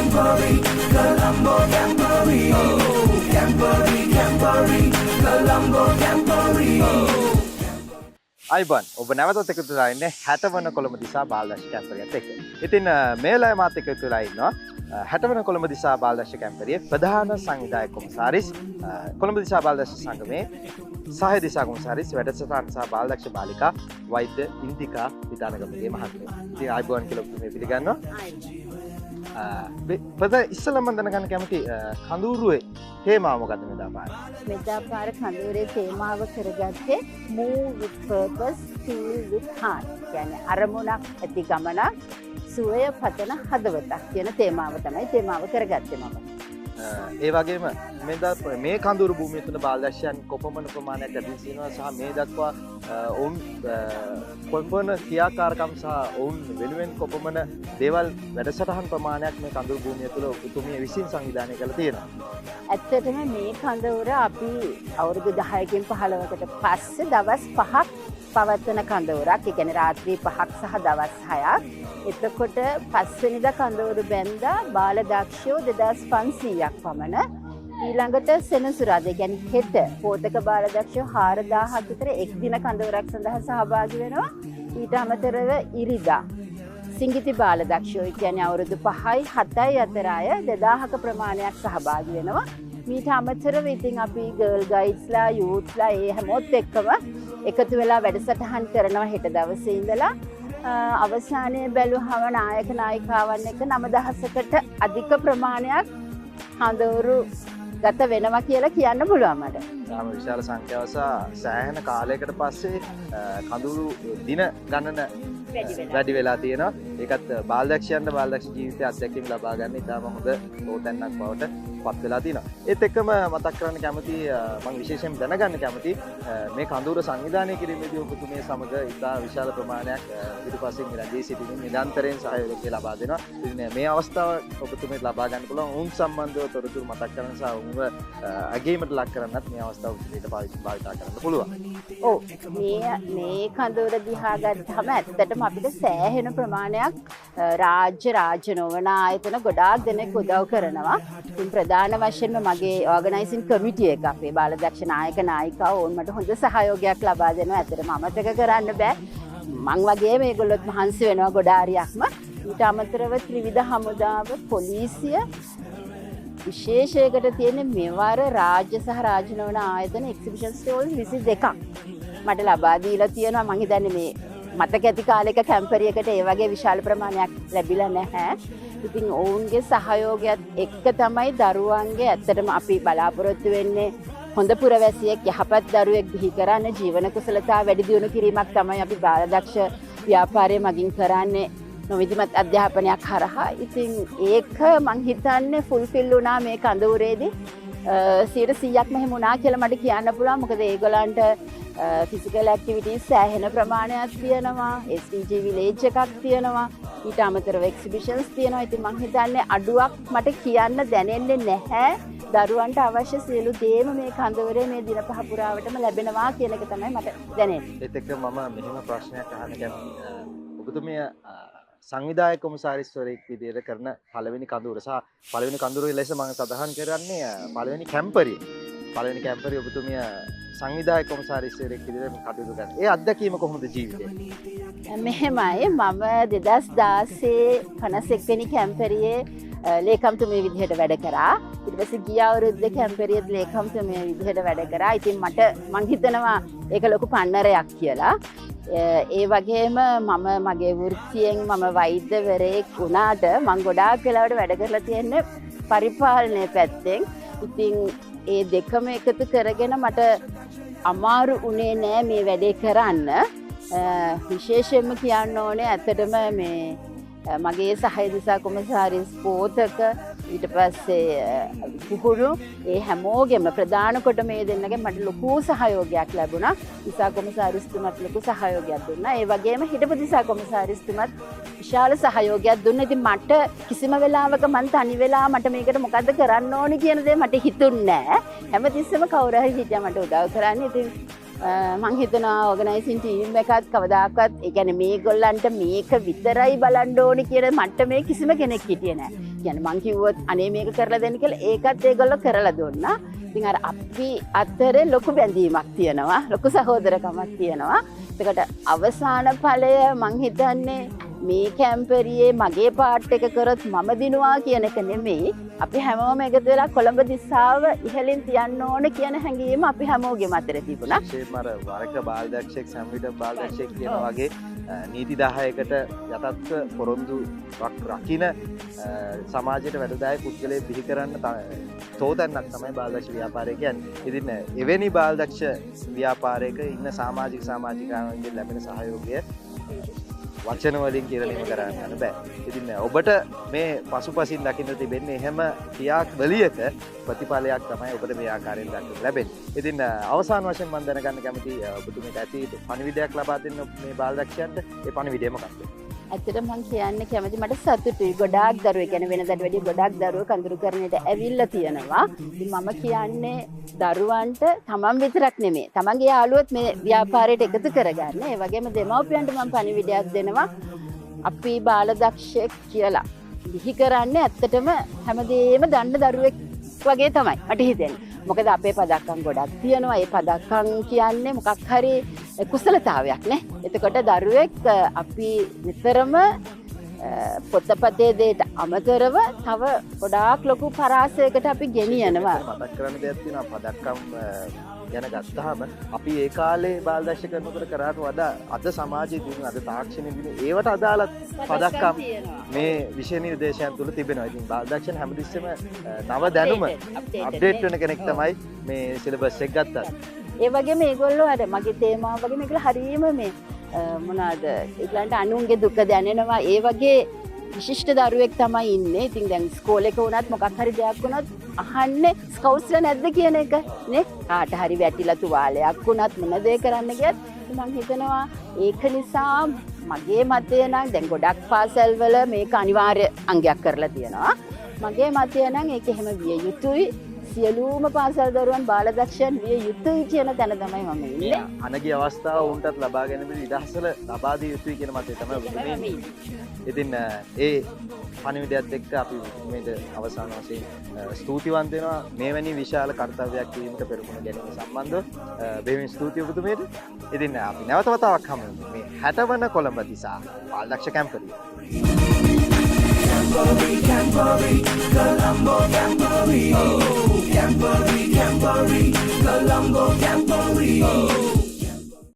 Campery, Colombo Campery, Campery, Campery, Colombo Campery. අයිබන් ඔබ නැවතත් එකතු වෙලා ඉන්නේ 60 වන කොළඹ දිසා බාලදක්ෂ කැම්පරියත් එක්ක. ඉතින් මේ ලයි මාත් එක්ක එකතු වෙලා ඉන්නවා 60 වන කොළඹ දිසා බාලදක්ෂ කැම්පරියේ ප්‍රධාන සංවිධායක කොමසාරිස් කොළඹ දිසා බාලදක්ෂ සංගමේ සහාය දිසා කොමසාරිස් වැඩසටහන් සහ බාලදක්ෂ බාලිකා වෛද්‍ය ඉන්දිකා විතානගමගේ මහත්මිය. ඉතින් අයිබන් කියලා මේ පිළිගන්නවා. ඉස්සලම දැනගන්න කැමති කඳුරුවේ තේමාව මොකද්ද මෙදා පාර? මෙදා පාර කඳුරේ තේමාව කරගත්තේ move with purpose, feel with heart. කියන්නේ අරමුණක් ඇති ගමනක් සුවය පතන හදවතක් කියන තේමාව තමයි තේමාව කරගත්තේ මම. ඒ වගේම මේ කඳුරු භූමිය තුන බාලදක්ෂයන් කොපමණ ප්‍රමාණයක් ඇති සිනවා සහ මේ දක්වා ඔවුන් කොපමණ ක්‍රියාකාරකම් සහ ඔවුන් වෙනුවෙන් කොපමණ දේවල් වැඩසටහන් ප්‍රමාණයක් මේ කඳුරු භූමිය තුළ උතුමිය විසින් සංවිධානය කරලා තියෙනවා. ඇත්තටම මේ කඳවුර අපි අවුරුදු 10කින් 15කට පස්සේ දවස් 5ක් පවත්වන කඳවුරක්. ඒ කියන්නේ රාත්‍රී 5ක් සහ දවස් 6ක්. එතකොට පස්වෙනිදා කඳවුරු බැන්දා බාලදක්ෂයෝ 2500ක් පමණ. ඊළඟට සෙනසුරාදා කියන්නේ හෙට පෝතක බාලදක්ෂයෝ 4000ක් විතර එක් දින කඳවුරක් සඳහා සහභාගී වෙනවා. ඊට අමතරව ඉරිදා සිංගිති බාලදක්ෂයෝ කියන්නේ අවුරුදු 5යි 7යි අතර අය 2000ක ප්‍රමාණයක් සහභාගී වෙනවා. මීට අමතරව ඉතින් අපි ගර්ල් ගයිඩ්ස්ලා යූත්ස්ලා ඒ හැමෝත් එක්කම එකතු වෙලා වැඩසටහන් කරනවා හෙට දවසේ ඉඳලා. අවසානයේ බැලුවම නායක නායිකාවන් එක්ක 9000කට අධික ප්‍රමාණයක් කඳවුරු ගත වෙනවා කියලා කියන්න පුළුවන් මට. තාම විශාල සංඛ්‍යාව සහ සෑහෙන කාලයකට පස්සේ කඳුරු දින ගණන වැඩි වෙලා තියෙනවා. ඒකත් බාලදක්ෂයන්ට බාලදක්ෂ ජීවිතයේ අත්දැකීම් ලබා ගන්න ඉතාම හොඳ තෝතැන්නක් බවට පත් වෙලා තියෙනවා. ඒත් එක්කම මතක් කරන්න කැමති මම විශේෂයෙන් දැනගන්න කැමති මේ කඳුර සංවිධානය කිරීමේදී ඔබතුමිය සමග ඉතා විශාල ප්‍රමාණයක් පිටුපසින් රැඳී සිටින නිරන්තරයෙන් සහයෝගය ලබා දෙනවා. ඉතින් මේ අවස්ථාව ඔබතුමියට ලබා ගන්න පුළුවන් උන් සම්බන්ධව තොරතුරු මතක් කරන සහ උන්ව අගයීමට ලක් කරන්නත් මේ අවස්ථාව ඔබතුමියට භාවිතා කරන්න පුළුවන්. ඔව් මේ කඳවුර දිහා ගත්තම ඇත්තටම අපිට සෑහෙන ප්‍රමාණයක් රාජ්‍ය නොවන ආයතන ගොඩාක් දෙනෙක් උදව් කරනවා. ඉතින් ප්‍රධාන වශයෙන්ම මගේ ඕගනයිසින් කමිටුව එක අපේ බාලදක්ෂ නායක නායිකාව ඕන් මට හොඳ සහයෝගයක් ලබා දෙනවා. ඇත්තටම අමතක කරන්න බෑ. මං වගේ මේගොල්ලොත් මහන්සි වෙනවා ගොඩාරියක්ම. ඊට අමතරව ත්‍රිවිධ හමුදාව පොලිසිය විශේෂයකට තියෙන මෙවර රාජ්‍ය සහ රාජ්‍ය නොවන ආයතන එක්සිබිෂන් ස්ටෝල්ස් 22ක් මට ලබා දීලා තියෙනවා. මං හිතන්නේ මේ මතක ඇති කාලයක කැම්පරියකට ඒ වගේ විශාල ප්‍රමාණයක් ලැබිලා නැහැ. ඉතින් ඔවුන්ගේ සහයෝගයත් එක්ක තමයි දරුවන්ගේ ඇත්තටම අපි බලාපොරොත්තු වෙන්නේ හොඳ පුරවැසියෙක් යහපත් දරුවෙක් බිහි කරන්න ජීවන කුසලතා වැඩි දියුණු කිරීමක් තමයි අපි බාලදක්ෂ ව්‍යාපාරය මගින් කරන්නේ නොවිධිමත් අධ්‍යාපනයක් හරහා. ඉතින් ඒක මං හිතන්නේ ෆුල්ෆිල් වුණා මේ කඳවුරේදී 100%ක්ම එහෙම වුණා කියලා මට කියන්න පුළුවන්. මොකද ඒගොල්ලන්ට ෆිසිකල් ඇක්ටිවිටීස් සෑහෙන ප්‍රමාණයක් තියෙනවා. SDG විලේජ් එකක් තියෙනවා. ඊට අමතරව එක්සිබිෂන්ස් තියෙනවා. ඉතින් මං හිතන්නේ අඩුවක් මට කියන්න දැනෙන්නේ නැහැ. දරුවන්ට අවශ්‍ය සියලු දේම මේ කඳවුරේ මේ දින පහ පුරාවටම ලැබෙනවා කියන එක තමයි මට දැනෙන්නේ. ඒත් එක්ක මම මෙහෙම ප්‍රශ්නයක් අහන්න කැමතියි. ඔබතුමිය සංවිධායක කොමසාරිස්වරයෙක් විදිහට කරන පළවෙනි කඳවුර සහ පළවෙනි කඳවුරේ ලෙස මම සඳහන් කරන්නේ පළවෙනි කැම්පරිය. පළවෙනි කැම්පරිය ඔබතුමිය සංවිධායක කොමසාරිස්වරයෙක් විදිහට කටයුතු කරන. ඒ අත්දැකීම කොහොමද ජීවිතේ? මෙහෙමයි මම 2016 51 වෙනි කැම්පරියේ ලේකම්තුමිය විදිහට වැඩ කරා. ඊට පස්සේ ගිය අවුරුද්දේ කැම්පරියේත් ලේකම්තුමිය විදිහට වැඩ කරා. ඉතින් මං හිතනවා ඒක ලොකු පන්නරයක් කියලා. ඒ වගේම මම මගේ වෘත්තියෙන් මම වෛද්‍යවරයෙක් වුණාට මං ගොඩාක් වෙලාවට වැඩ කරලා තියෙන්නේ පරිපාලනය පැත්තෙන්. ඉතින් ඒ දෙකම එකතු කරගෙන මට අමාරු උනේ නෑ මේ වැඩේ කරන්න. විශේෂයෙන්ම කියන්න ඕනේ ඇත්තටම මේ මගේ සහාය දිසා කොමසාරිස් පෝතක ඊට පස්සේ පුහුණු ඒ හැමෝගෙම ප්‍රධාන කොට මේ දෙන්නගේ මට ලොකු සහයෝගයක් ලැබුණා. දිසා කොමසාරිස්තුමත් ලොකු සහයෝගයක් දුන්නා. ඒ වගේම හිටපු දිසා කොමසාරිස්තුමත් විශාල සහයෝගයක් දුන්නා. ඉතින් මට කිසිම වෙලාවක මං තනි වෙලා මට මේකට මොකද්ද කරන්න ඕනේ කියන දේ මට හිතුන්නේ නැහැ. හැමතිස්සෙම කවුරු හරි හිටියා මට උදව් කරන්න. ඉතින් මං හිතනවා ඕගනයිසින් ටීම් එකත් කවදාකවත් ඒ කියන්නේ මේගොල්ලන්ට මේක විතරයි බලන්න ඕනි කියන මට්ටමේ කිසිම කෙනෙක් හිටියේ නැහැ. කියන්නේ මං කිව්වොත් අනේ මේක කරලා දෙන්න කියලා ඒකත් ඒගොල්ලෝ කරලා දුන්නා. ඉතින් අර අපි අතරේ ලොකු බැඳීමක් තියෙනවා. ලොකු සහෝදරකමක් තියෙනවා. එතකොට අවසාන ඵලය මං හිතන්නේ මේ කැම්පරියේ මගේ පාට් එක කරොත් මම දිනුවා කියන එක නෙමෙයි. අපි හැමෝම එකතු වෙලා කොළඹ දිසාව ඉහළින් තියන්න ඕන කියන හැඟීම අපි හැමෝගෙම අතර තිබුණා. විශේෂයෙන්ම අර වරක බාලදක්ෂයෙක් සම්විත බාලදක්ෂයෙක් කියන වගේ නීති 10කට යටත්ව පොරොන්දු රකින්න සමාජයට වැඩදායක පුද්ගලයෙක් බිහි කරන්න තෝතැන්නක් තමයි බාලදක්ෂ ව්‍යාපාරය කියන්නේ. ඉතින් එවැනි බාලදක්ෂ ව්‍යාපාරයක ඉන්න සමාජිකාවන්ගෙන් ලැබෙන සහයෝගය වචන වලින් කියලා නිම කරන්න යන්න බෑ. ඉතින් ඔබට මේ පසුපසින් දකින්න තිබෙන්නේ එහෙම ක්‍රියාවලියක ප්‍රතිඵලයක් තමයි ඔබට මේ ආකාරයෙන් දක්වන්න ලැබෙන්නේ. ඉතින් අවසාන වශයෙන් මම දැනගන්න කැමතියි ඔබතුමීට ඇති පණිවිඩයක් ලබා දෙන්න මේ බාලදක්ෂයන්ට. ඒ පණිවිඩය මොකක්ද? ඇත්තටම මම කියන්න කැමති මට සතුටුයි. ගොඩාක් දරුවෝ කියන්නේ වෙනදාට වැඩිය ගොඩාක් දරුවෝ කඳුරුකරණයට ඇවිල්ලා තියෙනවා. ඉතින් මම කියන්නේ දරුවන්ට තමන් විතරක් නෙමෙයි. තමන්ගේ යාළුවොත් මේ ව්‍යාපාරයට එකතු කරගන්න. ඒ වගේම දෙමව්පියන්ට මම පණිවිඩයක් දෙනවා. අපි බාලදක්ෂයෙක් කියලා බිහි කරන්නේ ඇත්තටම හැමදේම දන්න දරුවෙක් වගේ තමයි මට හිතෙන්නේ. මොකද අපේ පදක්කම් ගොඩක් තියෙනවා. ඒ පදක්කම් කියන්නේ මොකක් හරි කුසලතාවයක් නේ. එතකොට දරුවෙක් අපි නිතරම පොතපතේ දේට අමතරව තව ගොඩාක් ලොකු පරාසයකට අපි ගෙනියනවා. මතක් කරන්න දෙයක් තියෙනවා පදක්කම් ගැන ගත්තාම අපි ඒ කාලේ බාලදක්ෂ කරනකොට කරාට වඩා අද සමාජයේ දින අද තාක්ෂණයේ දින ඒවට අදාළ පදක්කම් මේ විෂය නිර්දේශයන් තුල තිබෙනවා. ඉතින් බාලදක්ෂයන් හැමතිස්සෙම නව දැනුම අප්ඩේට් වෙන කෙනෙක් තමයි මේ සිලබස් එක ගත්තා. ඒ වගේම මේගොල්ලෝ අර මගේ තේමාව වගේ මේගොල්ලෝ හරීම මේ මොනවාද ඒගොල්ලන්ට අනුන්ගේ දුක දැනෙනවා. ඒ වගේ විශිෂ්ට දරුවෙක් තමයි ඉන්නේ. ඉතින් දැන් ස්කෝල් එක වුණත් මොකක් හරි දෙයක් වුණත් අහන්නේ ස්කවුට්ස්ලා නැද්ද කියන එක නේ. කාට හරි වැටිලා තුවාලයක් වුණත් මොන දේ කරන්න ගියත් මම හිතනවා ඒක නිසා මගේ මතය නම් දැන් ගොඩක් පාසල් වල මේක අනිවාර්ය අංගයක් කරලා තියෙනවා. මගේ මතය නම් ඒක එහෙම විය යුතුයි. සියලුම පාසල් දරුවන් බාලදක්ෂයන් විය යුතුයි කියන තැන තමයි මම ඉන්නේ. අනගිය අවස්ථාව උන්ටත් ලබා ගැනීමේ ඉඩහසල ලබා දිය යුතුයි කියන මතය තමයි ඔබතුමී. ඉතින් ඒ පණිවිඩයත් එක්ක අපි මේක අවසාන වශයෙන් ස්තුතිවන්ත වෙනවා මේවැනි විශාල කර්තව්‍යයක් කිරීමට පෙරමුණ ගැනීම සම්බන්ධව බෙහෙවින් ස්තුතියි ඔබතුමීට. ඉතින් අපි නැවත වතාවක් හමු මේ 60 වන Colombo දිසා බාලදක්ෂ කැම්පරිය. Camboree, Colombo Camboree, Camboree, Colombo Camboree.